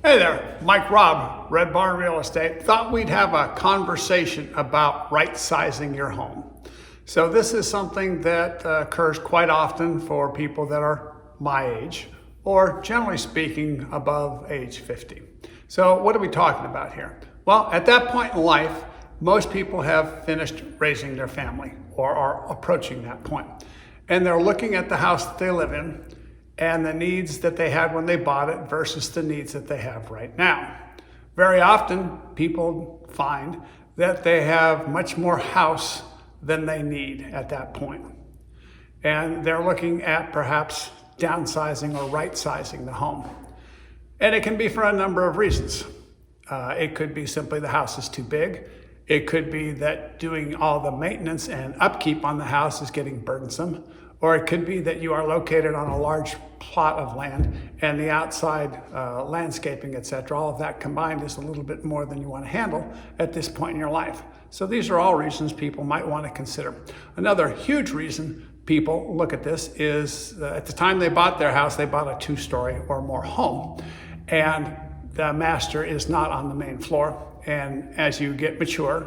Hey there, Mike Raab, Red Barn Real Estate. Thought we'd have a conversation about right-sizing your home. So this is something that occurs quite often for people that are my age, or generally speaking, above age 50. So what are we talking about here? Well, at that point in life, most people have finished raising their family or are approaching that point. And they're looking at the house that they live in and the needs that they had when they bought it versus the needs that they have right now. Very often, people find that they have much more house than they need at that point. And they're looking at perhaps downsizing or right-sizing the home. And it can be for a number of reasons. It could be simply the house is too big. It could be that doing all the maintenance and upkeep on the house is getting burdensome. Or it could be that you are located on a large plot of land and the outside landscaping, etc., all of that combined is a little bit more than you want to handle at this point in your life. So these are all reasons people might want to consider. Another huge reason people look at this is at the time they bought their house, they bought a 2-story or more home. And the master is not on the main floor. And as you get mature,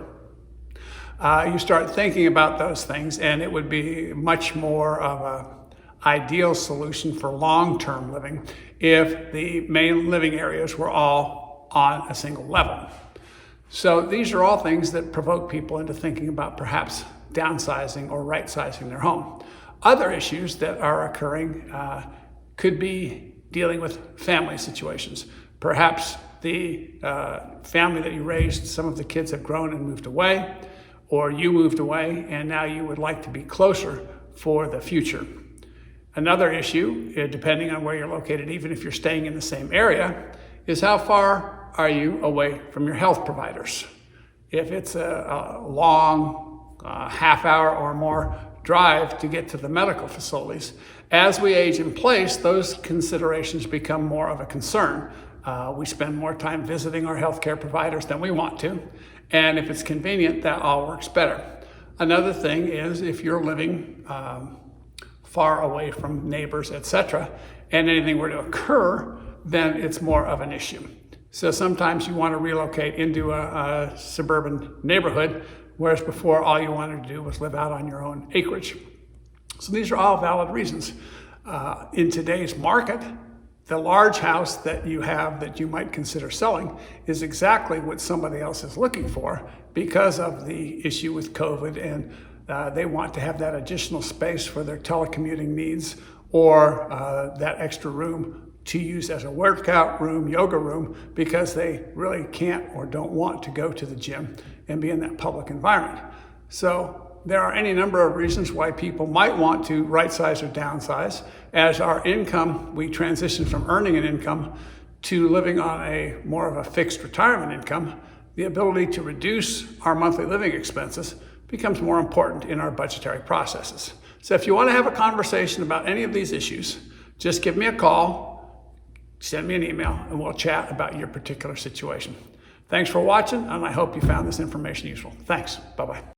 you start thinking about those things, and it would be much more of an ideal solution for long-term living if the main living areas were all on a single level. So these are all things that provoke people into thinking about perhaps downsizing or right-sizing their home. Other issues that are occurring could be dealing with family situations. Perhaps the family that you raised, some of the kids have grown and moved away, or you moved away and now you would like to be closer for the future. Another issue, depending on where you're located, even if you're staying in the same area, is how far are you away from your health providers? If it's a long half-hour or more drive to get to the medical facilities, as we age in place, those considerations become more of a concern. We spend more time visiting our healthcare providers than we want to. And if it's convenient, that all works better. Another thing is if you're living far away from neighbors, etc., and anything were to occur, then it's more of an issue. So sometimes you want to relocate into a suburban neighborhood, whereas before all you wanted to do was live out on your own acreage. So these are all valid reasons. In today's market, the large house that you have that you might consider selling is exactly what somebody else is looking for because of the issue with COVID, and they want to have that additional space for their telecommuting needs or that extra room to use as a workout room, yoga room, because they really can't or don't want to go to the gym and be in that public environment. So there are any number of reasons why people might want to right-size or downsize. As our income, we transition from earning an income to living on a more of a fixed retirement income, the ability to reduce our monthly living expenses becomes more important in our budgetary processes. So if you want to have a conversation about any of these issues, just give me a call, send me an email, and we'll chat about your particular situation. Thanks for watching, and I hope you found this information useful. Thanks. Bye-bye.